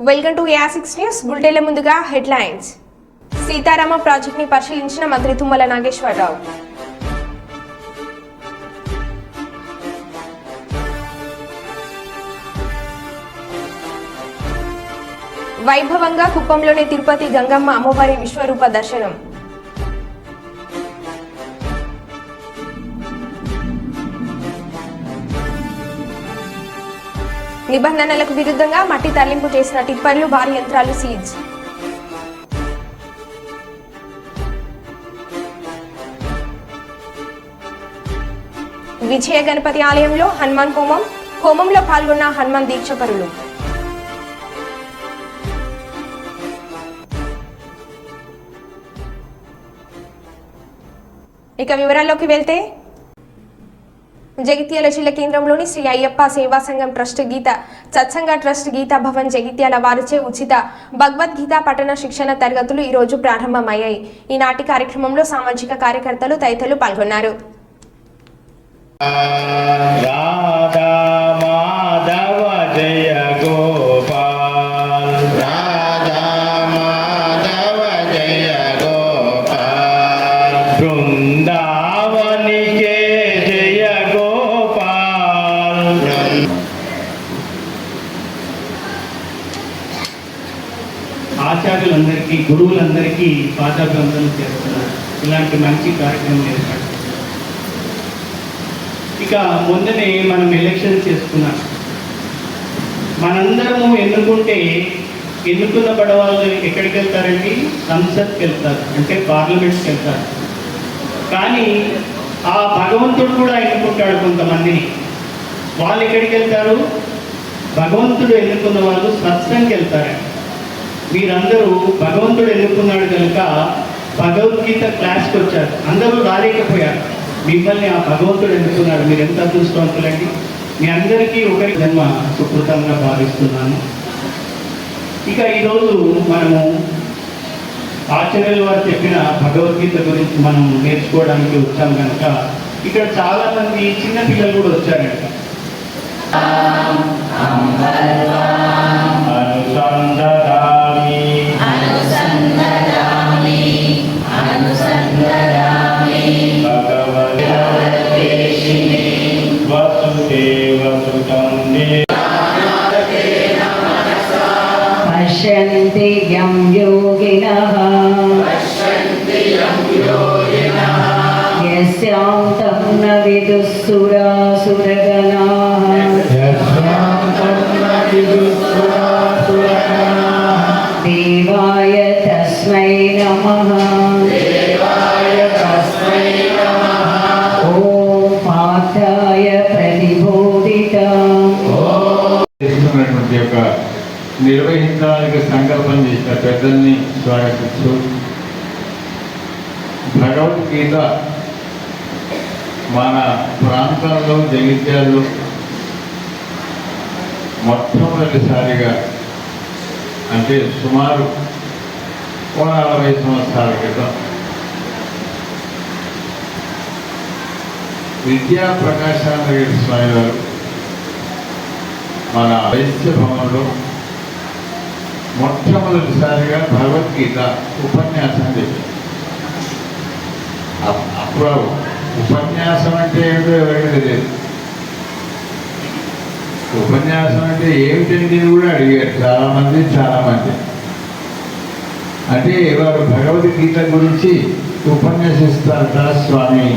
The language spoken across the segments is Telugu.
వెల్కమ్ టు A6 న్యూస్ బులెటిన్ల ముందుగా హెడ్లైన్స్. సీతారామ ప్రాజెక్టుని పరిశీలించిన మంత్రి తుమ్మల నాగేశ్వరరావు. వైభవంగా కుప్పంలోని తిరుపతి గంగమ్మ అమ్మవారి విశ్వరూప దర్శనం. నిబంధనలకు విరుద్ధంగా మట్టి తరలింపు చేసిన టిప్పర్లు, భారీ యంత్రాలు సీజ్. విజయ గణపతి ఆలయంలో హనుమాన్ హోమంలో పాల్గొన్న హనుమాన్ దీక్షపరులు. ఇక వివరాల్లోకి వెళ్తే, జగిత్యాల జిల్లా కేంద్రంలోని శ్రీ అయ్యప్ప సేవా సంఘం ట్రస్ట్ గీత సత్సంగ ట్రస్ట్ గీతా భవన్ జగిత్యాల వారిచే ఉచిత భగవద్గీత పఠన శిక్షణ తరగతులు ఈ రోజు ప్రారంభమయ్యాయి. ఈనాటి కార్యక్రమంలో సామాజిక కార్యకర్తలు తదితరులు పాల్గొన్నారు. ఆచార్యులందరికీ, గురువులందరికీ పాదాభివందనం చేస్తున్నారు. ఇలాంటి మంచి కార్యక్రమం ఏర్పాటు. ఇక మొన్ననే మనం ఎలక్షన్ చేసుకున్నాం. మనందరము ఎన్నుకున్న పడవాళ్ళు ఎక్కడికి వెళ్తారండి? సంసద్కి వెళ్తారు, అంటే పార్లమెంట్కి వెళ్తారు. కానీ ఆ భగవంతుడు కూడా ఎన్నుకుంటాడు కొంతమందిని. వాళ్ళు ఎక్కడికి వెళ్తారు? భగవంతుడు ఎన్నుకున్న వాళ్ళు సత్సంగ్కి వెళ్తారండి. మీరందరూ భగవంతుడు ఎన్నుకున్నాడు కనుక భగవద్గీత క్లాస్కి వచ్చారు. అందరూ రాలేకపోయారు. మిమ్మల్ని ఆ భగవంతుడు ఎన్నుకున్నాడు. మీరు ఎంత అదృష్టవంతులండి. మీ అందరికీ ఒకరి జన్మ సుకృతంగా భావిస్తున్నాను. ఇక ఈరోజు మనము ఆచార్యుల వారు చెప్పిన భగవద్గీత గురించి మనం నేర్చుకోవడానికి వచ్చాం కనుక ఇక్కడ చాలామంది చిన్నపిల్లలు కూడా వచ్చారంట. పశ్యంతి యం యోగినః యస్యాం తం న విదుఃసురాసురగణాః దేవాయ తస్మై నమః. ఓం పార్థాయ ప్రతిబోధితం. నిర్వహించడానికి సంకల్పం చేసిన పెద్దల్ని స్వాగతిస్తూ, భగవద్గీత మన ప్రాంతాల్లో జగిత్యాల్లో మొట్టమొదటిసారిగా, అంటే సుమారు 40 సంవత్సరాల క్రితం విద్యా ప్రకాశానంద స్వామి వారు మన వైశ్య భవనంలో మొట్టమొదటిసారిగా భగవద్గీత ఉపన్యాసం చేశారు. అప్పుడు ఉపన్యాసం అంటే ఏమిటో ఎవరికి తెలియదు. ఉపన్యాసం అంటే ఏమిటండి కూడా అడిగారు చాలామంది. అంటే వారు భగవద్గీత గురించి ఉపన్యసిస్తారట స్వామి.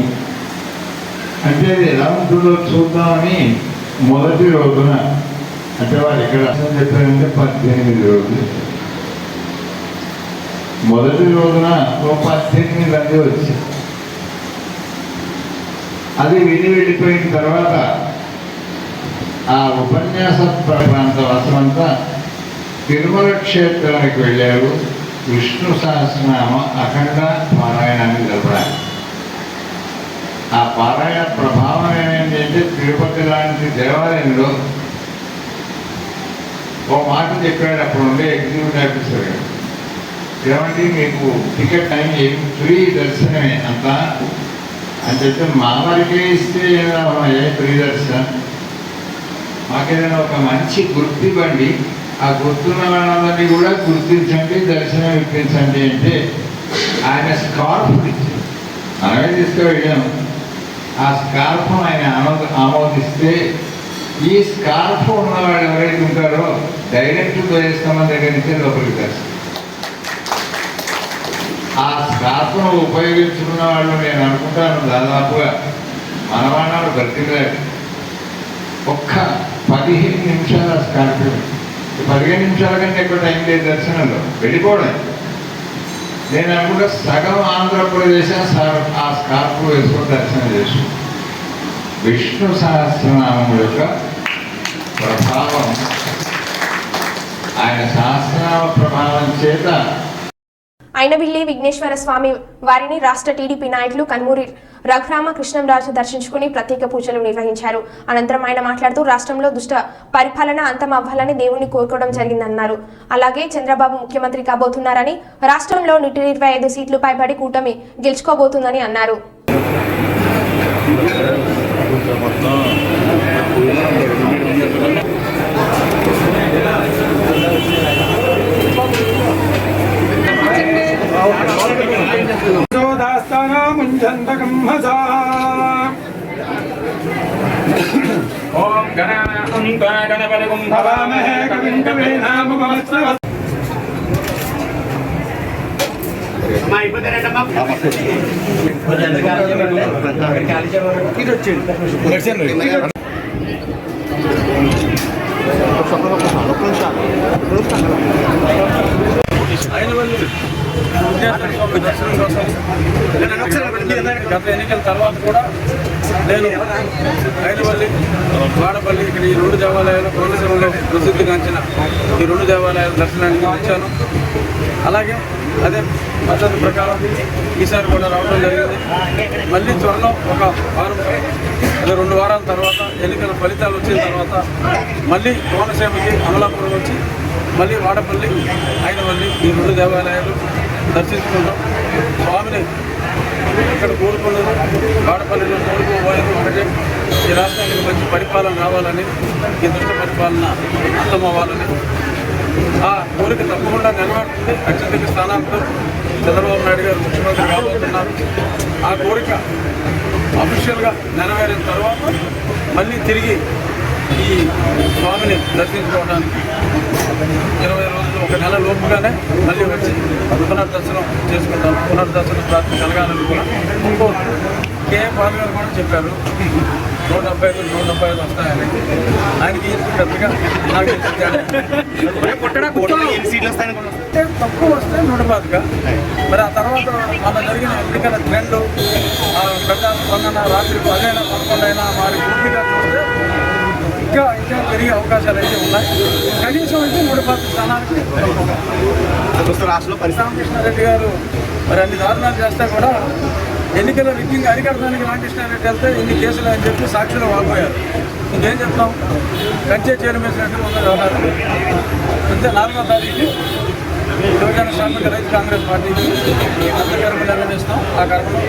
అంటే అది ఎలా ఉంటుందో చూద్దామని మొదటి రోజున, అంటే వారు ఎక్కడ చెప్పారంటే 18 రోజులు. మొదటి రోజున 18 మంది వచ్చి అది విని వెళ్ళిపోయిన తర్వాత ఆ ఉపన్యాస ప్రాంత వాసమంతా తిరుమల క్షేత్రానికి వెళ్ళారు. విష్ణు సహస్రనామ అఖండ పారాయణాన్ని జరపడానికి. ఆ పారాయణ ప్రభావం ఏమైంది అంటే, తిరుపతి లాంటి దేవాలయంలో ఓ మాట చెప్పాడు అప్పుడు ఉండే ఎగ్జిక్యూటివ్ ఆఫీసర్ గారు. ఏమంటే మీకు టికెట్ టైం ఏమి ఫ్రీ దర్శనమే అంతా అని చెప్తే, మా వారికే ఇస్తే ఫ్రీ దర్శనం, మాకేదైనా ఒక మంచి గుర్తివ్వండి, ఆ గుర్తున్న వాళ్ళందరినీ కూడా గుర్తించండి, దర్శనం ఇప్పించండి అంటే ఆయన స్కార్ఫ్ ఇచ్చారు. మనమే తీసుకువెళ్ళాము. ఆ స్కార్ఫ్ ఆయన ఆమోదిస్తే ఈ స్కార్ఫ్ ఉన్న వాళ్ళు ఎవరైతే ఉంటారో డైరెక్ట్ ధ్వజస్తంభం దగ్గర నుంచి లోపలికి తెస్తారు. ఆ స్కార్ఫ్ను ఉపయోగించుకున్న వాళ్ళు నేను అనుకుంటాను దాదాపుగా మనవాళ్ళు బ్రతికలేదు. ఒక్క 15 నిమిషాలు ఆ స్కార్ఫ్, 15 నిమిషాల కంటే ఎక్కువ టైం లేదు దర్శనంలో వెళ్ళిపోవడం. నేను అనుకుంటా సగం ఆంధ్రప్రదేశ్ ఆ స్కార్ఫ్ వేసుకొని దర్శనం చేసి విష్ణు సహస్రనామం యొక్క ప్రభావం, ఆయన సహస్రనామ ప్రభావం చేత అయినవిల్లి విఘ్నేశ్వర స్వామి వారిని రాష్ట్ర టీడీపీ నాయకులు కన్మూరి రఘురామ కృష్ణంరాజు దర్శించుకుని ప్రత్యేక పూజలు నిర్వహించారు. అనంతరం ఆయన మాట్లాడుతూ రాష్ట్రంలో దుష్ట పరిపాలన అంతం అవ్వాలని దేవుణ్ణి కోరుకోవడం జరిగిందన్నారు. అలాగే చంద్రబాబు ముఖ్యమంత్రి కాబోతున్నారని, రాష్ట్రంలో 125 సీట్లు పైబడి కూటమి గెలుచుకోబోతుందని అన్నారు. ఓం గణపతిం భవామహే కవిం కవీనాముపమస్రవ దర్శనం కోసం గత ఎన్నికల తర్వాత కూడా నేను ఐనవల్లి, వాడపల్లి, ఇక్కడ ఈ 2 దేవాలయాలు కోనసీమలో ప్రసిద్ధిగాంచిన ఈ 2 దేవాలయాల దర్శనానికి వచ్చాను. అలాగే అదే పద్ధతి ప్రకారం ఈసారి కూడా రావడం జరిగింది. మళ్ళీ త్వరలో ఒక వారం, అదే 2 వారాల తర్వాత ఎన్నికల ఫలితాలు వచ్చిన తర్వాత మళ్ళీ కోనసీమకి అమలాపురం వచ్చి మళ్ళీ వాడపల్లి, ఐనవల్లి ఈ 2 దేవాలయాలు దర్శించుకుంటాం. స్వామిని ఇక్కడ కోరుకున్నది వాడపల్లిలో కోరుకోబోయేది ఒకటే, ఈ రాష్ట్రానికి మంచి పరిపాలన రావాలని, ఈ దుష్ట పరిపాలన అంతమవ్వాలని. ఆ కోరిక తప్పకుండా నెరవేరుతుంది. అత్యధిక స్థానాలతో చంద్రబాబు నాయుడు గారు ముఖ్యమంత్రి కాబోతున్నారు. ఆ కోరిక అఫీషియల్గా నెరవేరిన తర్వాత మళ్ళీ తిరిగి ఈ స్వామిని దర్శించుకోవడానికి 20 రోజులు, 1 నెల లోపుగానే మళ్ళీ వచ్చి పునర్దర్శనం చేసుకుంటాం. పునర్దర్శన ప్రాప్తి కలగాలని కూడా కేఏ పాల్ గారు కూడా చెప్పారు 175 వస్తాయని. ఆయనకి పెద్దగా నాకు తక్కువ వస్తే 125గా. మరి ఆ తర్వాత మన జరిగిన ఎన్నికల ట్రెండ్, ప్రజా స్పందన రాత్రి 10 అయినా 11 అయినా వారి పూర్తిగా చూస్తే ఇంకా పెరిగే అవకాశాలు అయితే ఉన్నాయి. కనీసం అయితే 125 స్థానానికి రామకృష్ణారెడ్డి గారు మరి అన్ని దారుణాలు చేస్తే కూడా ఎన్నికల రిగ్గింగ్ అరికడడానికి రామకృష్ణారెడ్డి వెళ్తే ఇన్ని కేసులు అని చెప్పి సాక్షులు వాపోయారు. ఇంకేం చెప్తాం? కంచే చేరుమేసినట్టు ఉన్న వ్యవహారం. అంతే 4వ తారీఖు యువజన శ్రామిక రైతు కాంగ్రెస్ పార్టీకి అంతకర్మ నిర్వహిస్తాం. ఆ కర్మలో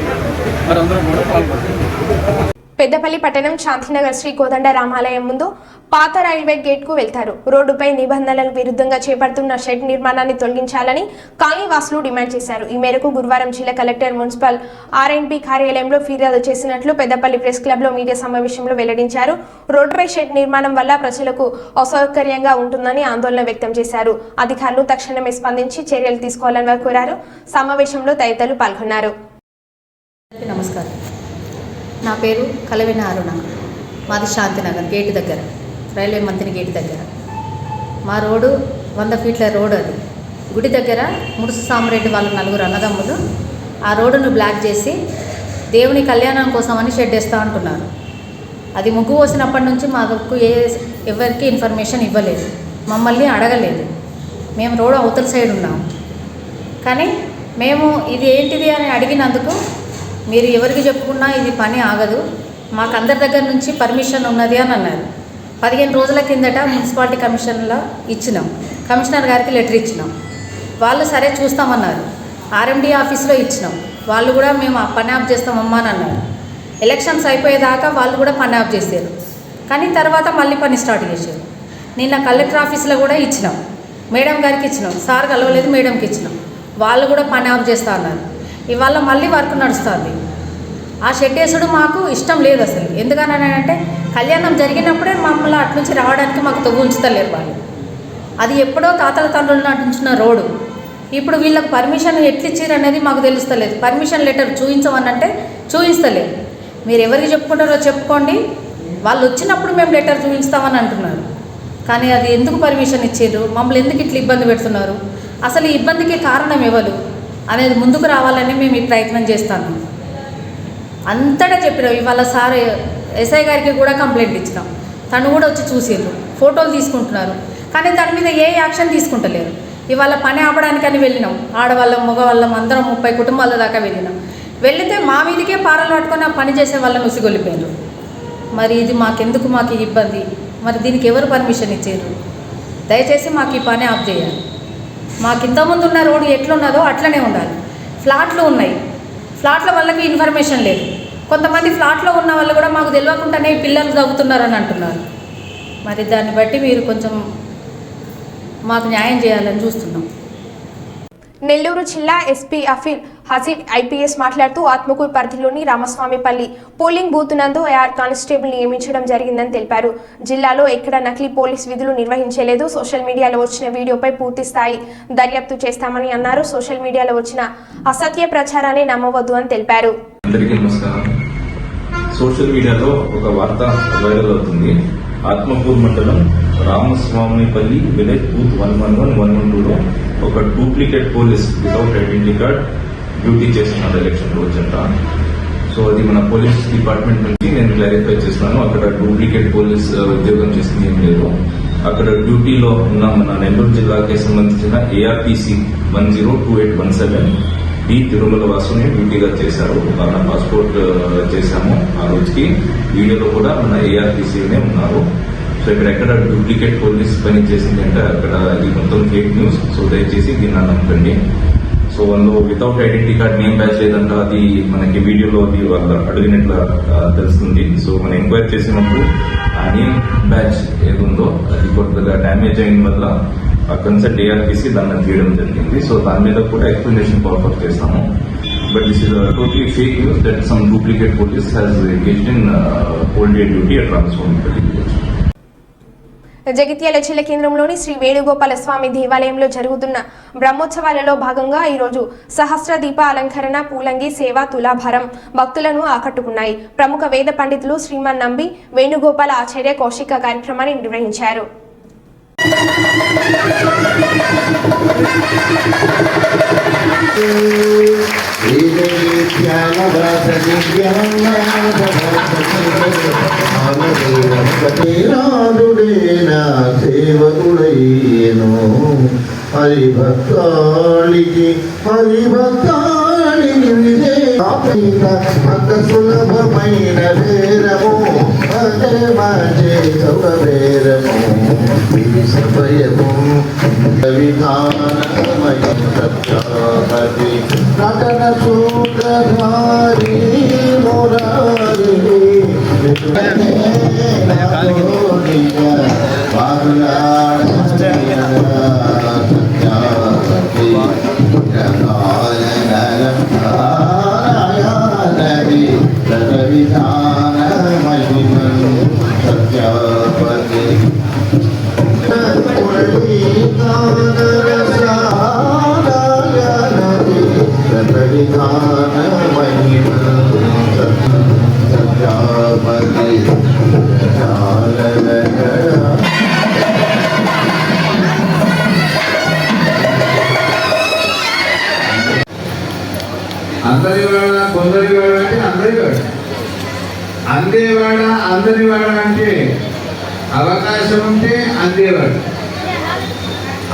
మరి అందరూ కూడా పాల్గొంటారు. పెద్దపల్లి పట్టణం శాంతినగర్ శ్రీ కోదండ రామాలయం ముందు పాత రైల్వే గేట్ కు వెళ్తారు. రోడ్డుపై నిబంధనలకు విరుద్ధంగా చేపడుతున్న షెడ్ నిర్మాణాన్ని తొలగించాలని కాలనీవాసులు డిమాండ్ చేశారు. ఈ మేరకు గురువారం జిల్లా కలెక్టర్ మున్సిపల్ ఆర్ఎండ్బి కార్యాలయంలో ఫిర్యాదు చేసినట్లు పెద్దపల్లి ప్రెస్ క్లబ్ లో మీడియా సమావేశంలో వెల్లడించారు. రోడ్డుపై షెడ్ నిర్మాణం వల్ల ప్రజలకు అసౌకర్యంగా ఉంటుందని ఆందోళన వ్యక్తం చేశారు. అధికారులు తక్షణమే స్పందించి చర్యలు తీసుకోవాలని వారు కోరారు. సమావేశంలో తదితరులు పాల్గొన్నారు. నమస్కారం, నా పేరు కలవిన అరుణ. మాది శాంతినగర్ గేటు దగ్గర, రైల్వే మంత్రి గేటు దగ్గర. మా రోడ్డు 100 ఫీట్ల రోడ్డు. అది గుడి దగ్గర ముడుసు సామరెడ్డి వాళ్ళ 4 అన్నదమ్ములు ఆ రోడ్డును బ్లాక్ చేసి దేవుని కళ్యాణం కోసం అని షెడ్ వేస్తూ అంటున్నారు. అది ముగ్గు పోసినప్పటి నుంచి మాకు ఎవరికి ఇన్ఫర్మేషన్ ఇవ్వలేదు, మమ్మల్ని అడగలేదు. మేము రోడ్డు అవతల సైడ్ ఉన్నాము. కానీ మేము ఇది ఏంటిది అని అడిగినందుకు మీరు ఎవరికి చెప్పుకున్నా ఇది పని ఆగదు, మాకు అందరి దగ్గర నుంచి పర్మిషన్ ఉన్నది అని అన్నారు. 15 రోజుల కిందట మున్సిపాలిటీ కమిషన్లో ఇచ్చినాం, కమిషనర్ గారికి లెటర్ ఇచ్చినాం. వాళ్ళు సరే చూస్తామన్నారు. ఆర్ఎండి ఆఫీస్లో ఇచ్చినాం, వాళ్ళు కూడా మేము ఆ పని ఆఫ్ చేస్తామమ్మా అని అన్నారు. ఎలక్షన్స్ అయిపోయేదాకా వాళ్ళు కూడా పని ఆఫ్ చేశారు. కానీ తర్వాత మళ్ళీ పని స్టార్ట్ చేశారు. నిన్న కలెక్టర్ ఆఫీస్లో కూడా ఇచ్చినాం, మేడం గారికి ఇచ్చినాం, సార్ కలవలేదు, మేడంకి ఇచ్చినాం, వాళ్ళు కూడా పని ఆఫ్ చేస్తా అన్నారు. ఇవాళ మళ్ళీ వర్క్ నడుస్తుంది. ఆ షెడ్ వేసుడు మాకు ఇష్టం లేదు అసలు. ఎందుకనంటే కళ్యాణం జరిగినప్పుడే మమ్మల్ని అటు నుంచి రావడానికి మాకు తొవ్వు ఉంచుతలేరు వాళ్ళు. అది ఎప్పుడో తాతల తండ్రులు నటించిన రోడ్డు. ఇప్పుడు వీళ్ళకి పర్మిషన్ ఎట్లు ఇచ్చారు అనేది మాకు తెలుస్తలేదు. పర్మిషన్ లెటర్ చూపించమనంటే చూపిస్తలేదు. మీరు ఎవరికి చెప్పుకుంటారో చెప్పుకోండి, వాళ్ళు వచ్చినప్పుడు మేము లెటర్ చూపిస్తామని అంటున్నారు. కానీ అది ఎందుకు పర్మిషన్ ఇచ్చారు, మమ్మల్ని ఎందుకు ఇట్లా ఇబ్బంది పెడుతున్నారు, అసలు ఈ ఇబ్బందికి కారణం ఎవరు అనేది ముందుకు రావాలని మేము ఈ ప్రయత్నం చేస్తాము. అంతటా చెప్పినాం. ఇవాళ సార్ ఎస్ఐ గారికి కూడా కంప్లైంట్ ఇచ్చినాం, తను కూడా వచ్చి చూసారు, ఫోటోలు తీసుకుంటున్నారు, కానీ దాని మీద ఏ యాక్షన్ తీసుకుంటలేరు. ఇవాళ పని ఆపడానికని వెళ్ళినాం, ఆడవాళ్ళం మగవాళ్ళం అందరం 30 కుటుంబాల దాకా వెళ్ళినాం. వెళితే మా మీదకే పారలు పట్టుకొని ఆ పని చేసే వాళ్ళని ఉసిగొలిపోయారు. మరి ఇది మాకెందుకు, మాకు ఈ ఇబ్బంది, మరి దీనికి ఎవరు పర్మిషన్ ఇచ్చారు? దయచేసి మాకు ఈ పని ఆఫ్ చేయాలి. మాకు ఇంతకుముందు ఉన్న రోడ్డు ఎట్లున్నదో అట్లనే ఉండాలి. ఫ్లాట్లు ఉన్నాయి, ఫ్లాట్ల వాళ్ళకి ఇన్ఫర్మేషన్ లేదు. కొంతమంది ఫ్లాట్లో ఉన్న వాళ్ళు కూడా మాకు తెలియకుండానే పిల్లలు చదువుతున్నారని అంటున్నారు. మరి దాన్ని బట్టి మీరు కొంచెం మాకు న్యాయం చేయాలని చూస్తున్నాం. నెల్లూరు జిల్లా ఎస్పీ అఫీల్ హసీబ్ ఐపీఎస్ మాట్లాడుతూ ఆత్మకూరు పరిధిలోని రామస్వామిపల్లి పోలింగ్ బూత్ నందు ఏఆర్ కానిస్టేబుల్ నియమించడం జరిగిందని తెలిపారు. జిల్లాలో ఎక్కడ నకిలీ పోలీస్ విధులు నిర్వహించలేదు. సోషల్ మీడియాలో వచ్చిన వీడియోపై పూర్తి స్థాయి దర్యాప్తు చేస్తామని అన్నారు. సోషల్ మీడియాలో వచ్చిన అసత్య ప్రచారాన్ని నమ్మవద్దు అని తెలిపారు. అందరికీ నమస్కారం. సోషల్ మీడియాలో ఒక వార్త వైరల్ అవుతుంది. ఆత్మకూరు మండలం రామస్వామిపల్లి విలేజ్ బూత్ 111, 112లో ఒక duplicate police without identity card duty చేస్తున్నాడు ఎలక్షన్ రోజంతా. సో అది మన పోలీస్ డిపార్ట్మెంట్ నుంచి నేను క్లారిఫై చేస్తున్నాను. అక్కడ డూప్లికేట్ పోలీస్ ఉద్యోగం చేసింది ఏం లేదు. అక్కడ డ్యూటీలో ఉన్న మన నెల్లూరు జిల్లాకి సంబంధించిన ఏఆర్టీసీ 102817 డి తిరుమల వాసుని డ్యూటీగా చేశారు. వాళ్ళ పాస్పోర్ట్ చేశాము ఆ రోజుకి. వీడియోలో కూడా మన ఏఆర్టీసీనే ఉన్నారు. సో ఇక్కడ ఎక్కడ డూప్లికేట్ పోలీస్ పని చేసింది అంటే అక్కడ ఇది మొత్తం ఫేక్ న్యూస్. సో దయచేసి దీన్ని నమ్మకండి. సో వాళ్ళు without identity card name batch లేదంట. అది మనకి వీడియోలో వాళ్ళు అడిగినట్లు తెలుస్తుంది. సో మనం ఎంక్వైరీ చేసినప్పుడు ఆ నేమ్ బ్యాచ్ ఏదుందో అది కొద్దిగా డ్యామేజ్ అయిన వల్ల ఆ కన్సల్ట్ ఏఆర్టీసీ దాన్ని తీయడం జరిగింది. సో దాని మీద కూడా ఎక్స్ప్లెనేషన్ ఫార్వర్డ్ చేస్తాము. But this is totally fake news that some duplicate police has engaged in old day duty at Ramaswamipalli village. Jagtial జిల్లా కేంద్రంలోని శ్రీ వేణుగోపాల స్వామి దేవాలయంలో జరుగుతున్న బ్రహ్మోత్సవాలలో భాగంగా ఈరోజు సహస్ర దీప అలంకరణ, పూలంగి సేవ, తులాభారం భక్తులను ఆకట్టుకున్నాయి. ప్రముఖ వేద పండితులు శ్రీమన్ నంబి వేణుగోపాల ఆచార్య కౌశిక కార్యక్రమాన్ని నిర్వహించారు. సేవకుడయ్యేను హరిభక్తాళికి అంత సులభమైన వేరము అదే మంచి సౌకర్యము ఇది సమయము విధానమయం సత్యాహతి నటన సూత్రధారి మురారి అందరివాడ కొందరివాడ అంటే అందరివాడ, అందేవాడ అందరివాడ అంటే అవకాశం ఉంటే అందేవాడు.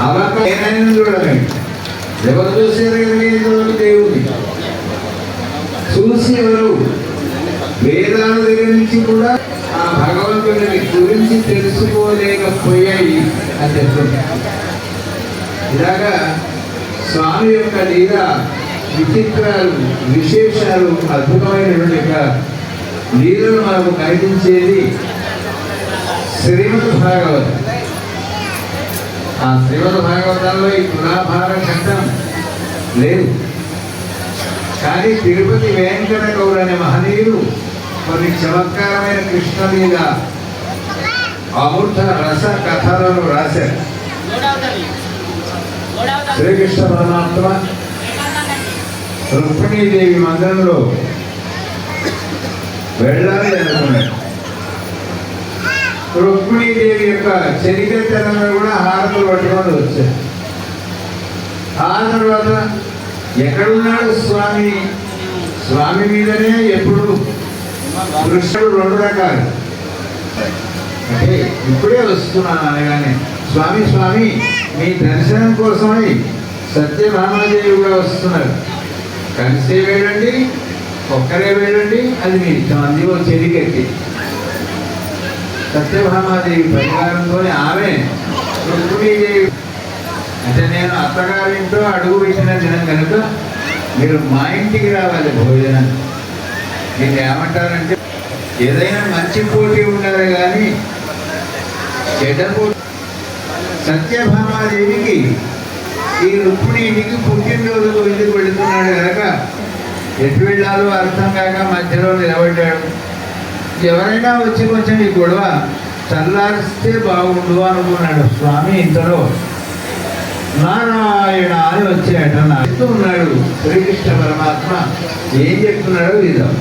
అవకాశం చూడాలండి. ఎవరు చూసేది దేవుడిని చూసి ఎవరు వేదాల దగ్గర నుంచి కూడా ఆ భగవంతుడిని గురించి తెలుసుకోలేకపోయాయి అని చెప్తున్నారు. ఇలాగా స్వామి యొక్క లీల విచిత్రాలు, విశేషాలు, అద్భుతమైనటువంటి లీలలు మనకు కనిపించేది శ్రీమద్ భాగవతం. ఆ శ్రీమద్ భాగవతంలో ఈ తులాభార ఖండం లేదు. కానీ తిరుపతి వెంకట గౌడ అనే మహనీయులు కొన్ని చమత్కారమైన కృష్ణలీల అమృత రస కథలను రాశారు. శ్రీకృష్ణ పరమాత్మ రుక్మిణీదేవి మందిరంలో వెళ్ళాలి అనుకున్నాడు. రుక్మిణీదేవి యొక్క చరిత్రలో కూడా హారతులు పట్టుకొని వచ్చారు. ఆ తర్వాత ఎక్కడున్నాడు స్వామి, స్వామి మీదనే ఎప్పుడు కృష్ణుడు రెండు రకాలు. అంటే ఇప్పుడే వస్తున్నాను అనగానే స్వామి స్వామి మీ దర్శనం కోసమై సత్యభామాదేవి కూడా వస్తున్నారు, కలిసే వెళ్ళండి ఒక్కరే వెళ్ళండి అది మీ ఇష్టం అంది ఓ చెరికెత్తి. సత్యభామాదేవి పరివారంతో ఆమె రుక్మిణీదేవి అంటే నేను అత్తగారింటో అడుగు పెట్టిన దినం కనుక మీరు మా ఇంటికి రావాలి భోజనం. మీరు ఏమంటారంటే ఏదైనా మంచి పోటీ ఉండాలి కానీ చెడ్డ పోటీ. సత్యభామాదేవికి ఈ రుక్మిణీకి పుట్టినరోజు ఇంటికి వెళుతున్నాడు కనుక ఎటు వెళ్ళాలో అర్థం కాక మధ్యలో నిలబడ్డాడు. ఎవరైనా వచ్చి కొంచెం ఈ గొడవ చల్లారిస్తే బాగుండు అనుకున్నాడు. స్వామి ఇంతలో నారాయణ అని వచ్చాట చెప్తూ ఉన్నాడు. శ్రీకృష్ణ పరమాత్మ ఏం చెప్తున్నాడో విధాం.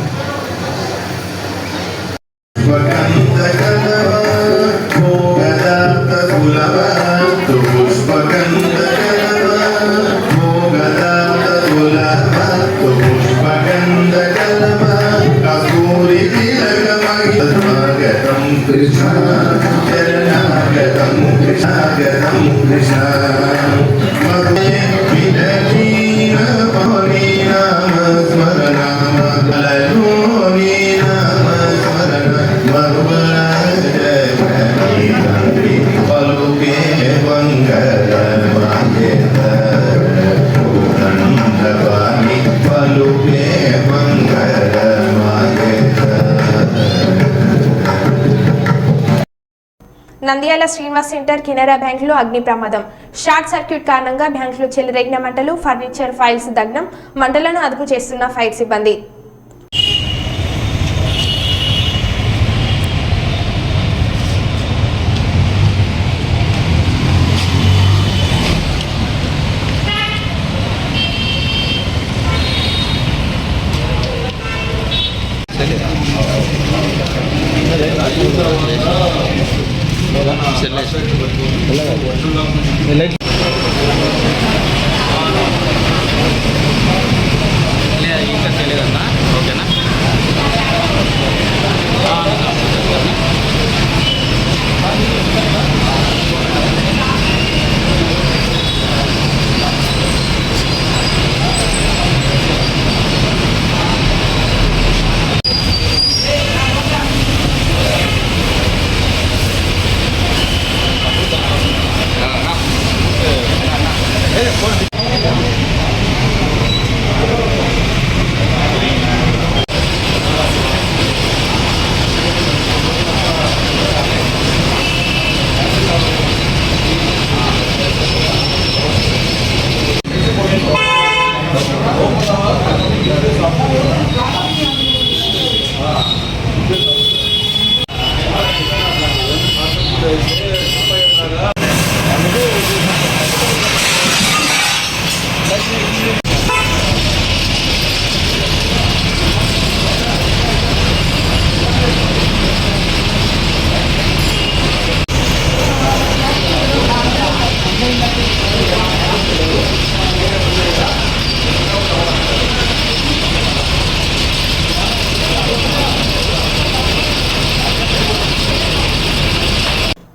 కృష్ణ శరణాగతం కృష్ణాగతం కృష్ణ నంద్యాల శ్రీనివాస్ సెంటర్ కెనరా బ్యాంకులో అగ్ని ప్రమాదం. షార్ట్ సర్క్యూట్ కారణంగా బ్యాంకులో చెలరేగిన మంటలు, ఫర్నిచర్, ఫైల్స్ దగ్నం. మంటలను అదుపు చేస్తున్న ఫైర్ సిబ్బంది.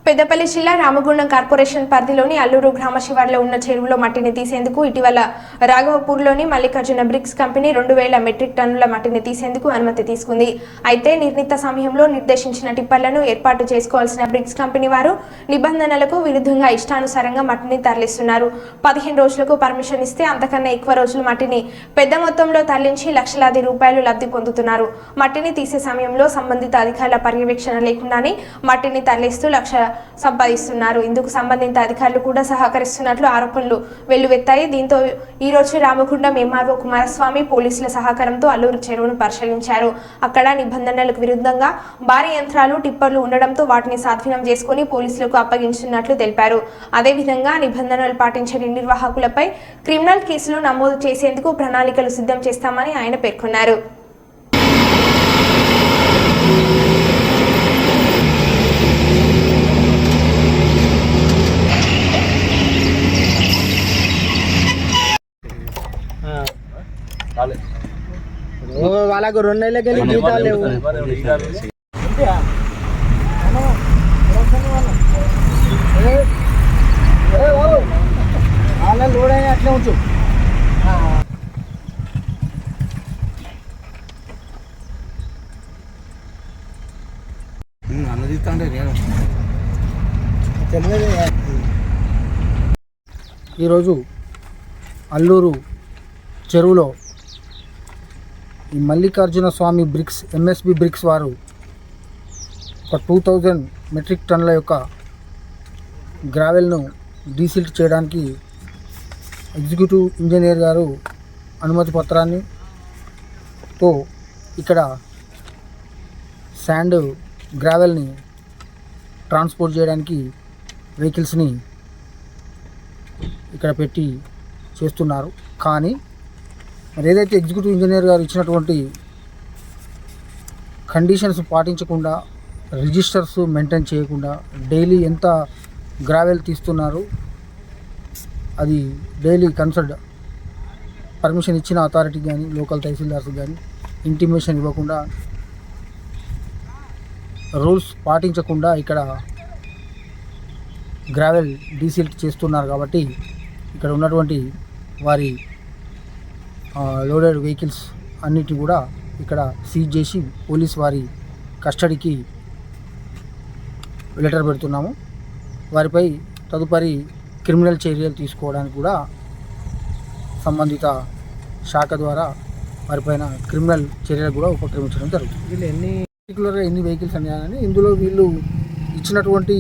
పెద్దపల్లి జిల్లా రామగుండం కార్పొరేషన్ పరిధిలోని అల్లూరు గ్రామ శివార్లో ఉన్న చెరువులో మట్టిని తీసేందుకు ఇటీవల రాఘవపూర్లోని మల్లికార్జున బ్రిక్స్ కంపెనీ 2000 మెట్రిక్ టన్నుల మట్టిని తీసేందుకు అనుమతి తీసుకుంది. అయితే నిర్ణీత సమయంలో నిర్దేశించిన టిప్పర్లను ఏర్పాటు చేసుకోవాల్సిన బ్రిక్స్ కంపెనీ వారు నిబంధనలకు విరుద్ధంగా ఇష్టానుసారంగా మట్టిని తరలిస్తున్నారు. 15 రోజులకు పర్మిషన్ ఇస్తే అంతకన్నా ఎక్కువ రోజులు మట్టిని పెద్ద మొత్తంలో తరలించి లక్షలాది రూపాయలు లబ్ధి పొందుతున్నారు. మట్టిని తీసే సమయంలో సంబంధిత అధికారుల పర్యవేక్షణ లేకుండానే మట్టిని తరలిస్తూ సంపాదిస్తున్నారు. ఇందుకు సంబంధిత అధికారులు కూడా సహకరిస్తున్నట్లు ఆరోపణలు వెల్లువెత్తాయి. దీంతో ఈ రోజు రామగుండం ఎంఆర్ఓ కుమారస్వామి పోలీసుల సహకారంతో అల్లూరు చెరువును పరిశీలించారు. అక్కడ నిబంధనలకు విరుద్ధంగా భారీ యంత్రాలు, టిప్పర్లు ఉండడంతో వాటిని స్వాధీనం చేసుకుని పోలీసులకు అప్పగించినట్లు తెలిపారు. అదేవిధంగా నిబంధనలు పాటించని నిర్వాహకులపై క్రిమినల్ కేసులు నమోదు చేసేందుకు ప్రణాళికలు సిద్ధం చేస్తామని ఆయన పేర్కొన్నారు. వాళ్ళకు 2 నెలలకి వెళ్ళి జీతాలు లేవు. వాళ్ళ లోడ్ అయినా అట్లే ఉంచు. ఈరోజు అల్లూరు చెరువులో ఈ మల్లికార్జున స్వామి బ్రిక్స్ ఎంఎస్బి బ్రిక్స్ వారు ఒక 2000 మెట్రిక్ టన్నుల యొక్క గ్రావెల్ను డీసిల్ట్ చేయడానికి ఎగ్జిక్యూటివ్ ఇంజనీర్ గారు అనుమతి పత్రాన్ని తో ఇక్కడ శాండ్ గ్రావెల్ని ట్రాన్స్పోర్ట్ చేయడానికి వెహికల్స్ని ఇక్కడ పెట్టి చేస్తున్నారు. కానీ మరి ఏదైతే ఎగ్జిక్యూటివ్ ఇంజనీర్ గారు ఇచ్చినటువంటి కండిషన్స్ పాటించకుండా, రిజిస్టర్స్ మెయింటైన్ చేయకుండా డైలీ ఎంత గ్రావెల్ తీస్తున్నారు, అది డైలీ కన్సల్ట్ పర్మిషన్ ఇచ్చిన అథారిటీకి కానీ లోకల్ తహసీల్దార్స్ కానీ ఇంటిమేషన్ ఇవ్వకుండా, రూల్స్ పాటించకుండా ఇక్కడ గ్రావెల్ డీసిల్ట్ చేస్తున్నారు. కాబట్టి ఇక్కడ ఉన్నటువంటి వారి లోడెడ్ వెహికల్స్ అన్నిటిని కూడా ఇక్కడ సీజ్ చేసి పోలీస్ వారి కస్టడీకి లెటర్ పెడుతున్నాము. వారిపై తదుపరి క్రిమినల్ చర్యలు తీసుకోవడానికి కూడా సంబంధిత శాఖ ద్వారా వారిపైన క్రిమినల్ చర్యలు కూడా ఉపక్రమించడం జరుగుతుంది. వీళ్ళు పర్టికులర్గా ఎన్ని వెహికల్స్ అన్నాయని, ఇందులో వీళ్ళు ఇచ్చినటువంటి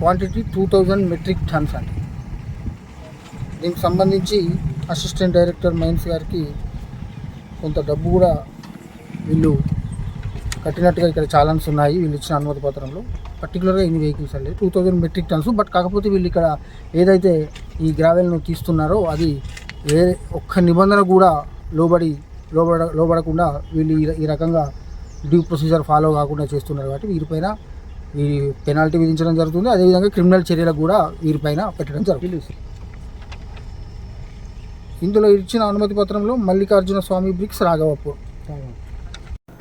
క్వాంటిటీ 2000 మెట్రిక్ టన్స్ అండి. దీనికి సంబంధించి అసిస్టెంట్ డైరెక్టర్ మైన్స్ గారికి కొంత డబ్బు కూడా వీళ్ళు కట్టినట్టుగా ఇక్కడ చాలాన్స్ ఉన్నాయి వీళ్ళు ఇచ్చిన అనుమతి పత్రంలో. పర్టికులర్గా ఎన్ని వెహికల్స్ అండి 2000 మెట్రిక్ టన్స్. బట్ కాకపోతే వీళ్ళు ఇక్కడ ఏదైతే ఈ గ్రావెల్ను తీస్తున్నారో అది ఒక్క నిబంధన కూడా లోబడకుండా వీళ్ళు ఈ రకంగా డ్యూ ప్రొసీజర్ ఫాలో కాకుండా చేస్తున్నారు. కాబట్టి వీరిపైన పెనాల్టీ విధించడం జరుగుతుంది. అదేవిధంగా క్రిమినల్ చర్యలకు కూడా వీరిపైన పెట్టడం జరుగుతుంది. ఇందులో ఇచ్చిన అనుమతి పత్రంలో మల్లికార్జున స్వామి బ్రిక్స్ రాఘవపూర్.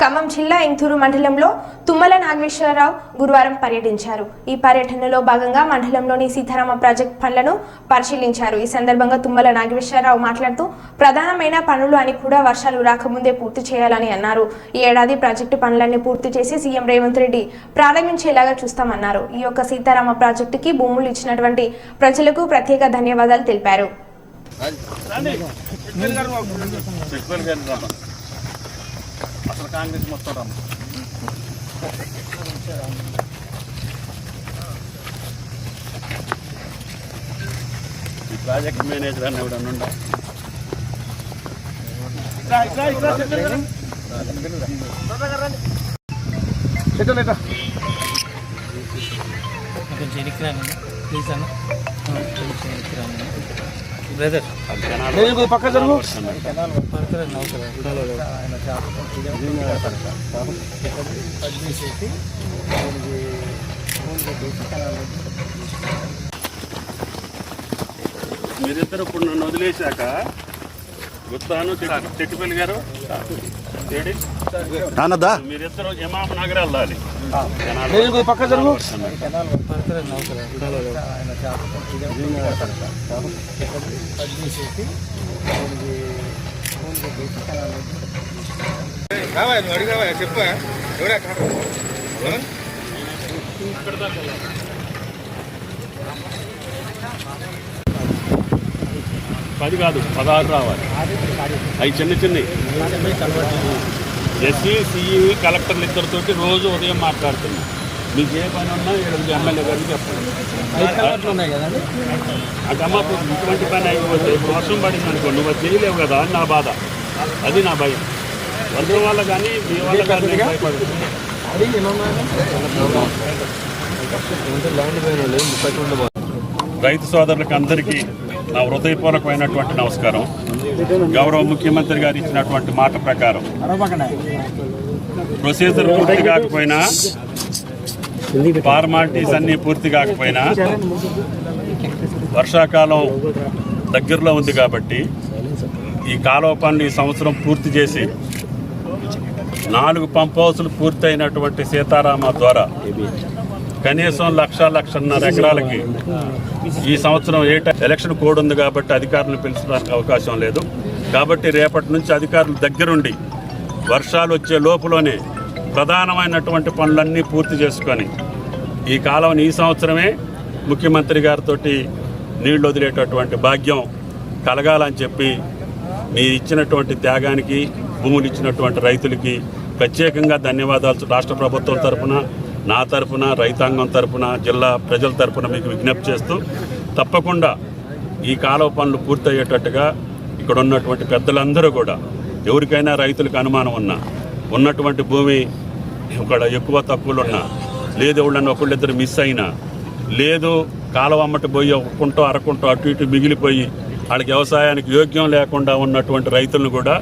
ఖమ్మం జిల్లా ఇంతూరు మండలంలో తుమ్మల నాగేశ్వరరావు గురువారం పర్యటించారు. ఈ పర్యటనలో భాగంగా మండలంలోని సీతారామ ప్రాజెక్టు పనులను పరిశీలించారు. ఈ సందర్భంగా తుమ్మల నాగేశ్వరరావు మాట్లాడుతూ ప్రధానమైన పనులు అని కూడా వర్షాలు రాకముందే పూర్తి చేయాలని అన్నారు. ఈ ఏడాది ప్రాజెక్టు పనులన్నీ పూర్తి చేసి సీఎం రేవంత్ రెడ్డి ప్రారంభించేలాగా చూస్తామన్నారు. ఈ యొక్క సీతారామ ప్రాజెక్టుకి భూములు ఇచ్చినటువంటి ప్రజలకు ప్రత్యేక ధన్యవాదాలు తెలిపారు. అసలు కాంగ్రెస్ మొత్తం రమ్మ ఈ ప్రాజెక్ట్ మేనేజర్ అని ఎవడన్నా ఉందా? పక్క జరుగు. మీరిద్దరు ఇప్పుడు నన్ను వదిలేశాక గుత్తాను చెట్టుపల్లి గారు మీరిద్దరు జమాం నగర్ వెళ్ళాలి. పక్క జరుగు. చెప్పు 10 కాదు 16 రావాలి. అవి చిన్న ఎస్సీ సిఈ కలెక్టర్లు ఇద్దరితోటి రోజు ఉదయం మాట్లాడుతున్నాం. మీకు ఏ పని ఉన్నా ఇక్కడ ఎమ్మెల్యే గారికి చెప్పండి. ఉన్నాయి కదండి. అటమ్మా ఇటువంటి పని అయిపోతే ఇప్పుడు వర్షం పడింది అనుకో, నువ్వు అది చేయలేవు కదా అని నా బాధ, అది నా భయం. వర్షం వల్ల కానీ మీ వల్ల కానీ భయపడదు. రైతు సోదరులకు అందరికీ నా హృదయపూర్వకమైనటువంటి నమస్కారం. గౌరవ ముఖ్యమంత్రి గారు ఇచ్చినటువంటి మాట ప్రకారం ప్రొసీజర్ పూర్తి కాకపోయినా, ఫార్మాలిటీస్ అన్నీ పూర్తి కాకపోయినా, వర్షాకాలం దగ్గరలో ఉంది కాబట్టి ఈ కాలువ పనులు ఈ సంవత్సరం పూర్తి చేసి 4 పంప్ హౌసులు పూర్తయినటువంటి సీతారామ ద్వారా కనీసం 1,00,000-1,50,000 ఎకరాలకి ఈ సంవత్సరం ఎలక్షన్ కోడ్ ఉంది కాబట్టి అధికారులను పిలిచడానికి అవకాశం లేదు. కాబట్టి రేపటి నుంచి అధికారులు దగ్గరుండి వర్షాలు వచ్చే లోపులోనే ప్రధానమైనటువంటి పనులన్నీ పూర్తి చేసుకొని ఈ కాలువని ఈ సంవత్సరమే ముఖ్యమంత్రి గారితో నీళ్లు వదిలేటటువంటి భాగ్యం కలగాలని చెప్పి మీ ఇచ్చినటువంటి త్యాగానికి, భూములు ఇచ్చినటువంటి రైతులకి ప్రత్యేకంగా ధన్యవాదాలు రాష్ట్ర ప్రభుత్వం తరఫున, నా తరఫున, రైతాంగం తరఫున, జిల్లా ప్రజల తరఫున మీకు విజ్ఞప్తి చేస్తూ తప్పకుండా ఈ కాలువ పనులు పూర్తయ్యేటట్టుగా ఇక్కడ ఉన్నటువంటి పెద్దలందరూ కూడా, ఎవరికైనా రైతులకు అనుమానం ఉన్నా, ఉన్నటువంటి భూమి ఇక్కడ ఎక్కువ తక్కువలు ఉన్నా, లేదు ఎవళ్ళని ఒకళ్ళిద్దరు మిస్ అయినా, లేదు కాలువ అమ్మటి పోయి ఒక కుంటో అరకుంటో అటు ఇటు మిగిలిపోయి వాళ్ళకి వ్యవసాయానికి యోగ్యం లేకుండా ఉన్నటువంటి రైతులను కూడా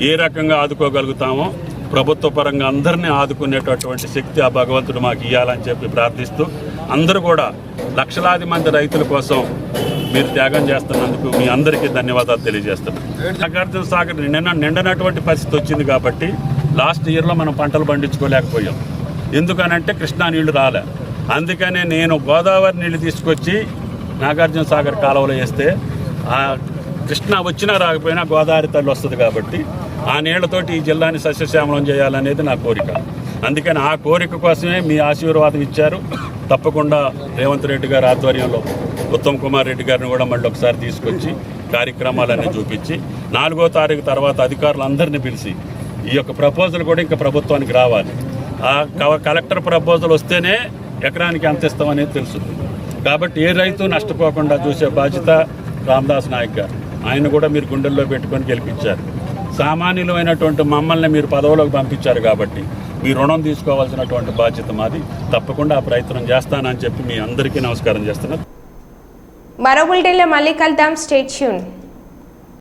ఏ రకంగా ఆదుకోగలుగుతామో ప్రభుత్వ పరంగా అందరినీ ఆదుకునేటటువంటి శక్తి ఆ భగవంతుడు మాకు ఇవ్వాలని చెప్పి ప్రార్థిస్తూ, అందరూ కూడా లక్షలాది మంది రైతుల కోసం మీరు త్యాగం చేస్తున్నందుకు మీ అందరికీ ధన్యవాదాలు తెలియజేస్తున్నాను. నాగార్జున సాగర్ నిండనటువంటి పరిస్థితి వచ్చింది కాబట్టి లాస్ట్ ఇయర్లో మనం పంటలు పండించుకోలేకపోయాం. ఎందుకనంటే కృష్ణా నీళ్లు రాలే. అందుకనే నేను గోదావరి నీళ్లు తీసుకొచ్చి నాగార్జున సాగర్ కాలువలో వేస్తే ఆ కృష్ణా వచ్చినా రాకపోయినా గోదావరి తల్లి వస్తుంది కాబట్టి ఆ నీళ్లతోటి ఈ జిల్లాని సస్యశ్యామలం చేయాలనేది నా కోరిక. అందుకని ఆ కోరిక కోసమే మీ ఆశీర్వాదం ఇచ్చారు. తప్పకుండా రేవంత్ రెడ్డి గారి ఆధ్వర్యంలో ఉత్తమ్ కుమార్ రెడ్డి గారిని కూడా మళ్ళీ ఒకసారి తీసుకొచ్చి కార్యక్రమాలన్నీ చూపించి 4వ తారీఖు తర్వాత అధికారులందరినీ పిలిచి ఈ యొక్క ప్రపోజల్ కూడా ఇంకా ప్రభుత్వానికి రావాలి. ఆ కలెక్టర్ ప్రపోజల్ వస్తేనే ఎకరానికి ఎంత ఇస్తామనేది తెలుస్తుంది. కాబట్టి ఏ రైతు నష్టపోకుండా చూసే బాధ్యత రామదాస్ నాయక్ గారు, ఆయన కూడా మీరు గుండెల్లో పెట్టుకొని గెలిపించారు. సామాన్యులమైనటువంటి మమ్మల్ని మీరు పదవులోకి పంపించారు కాబట్టి మీ రుణం తీసుకోవాల్సినటువంటి బాధ్యత మాది. తప్పకుండా ఆ ప్రయత్నం చేస్తానని చెప్పి మీ అందరికీ నమస్కారం చేస్తున్నాను. మరో బులెటిన్లో మళ్ళీ కలుద్దాం. Stay tune.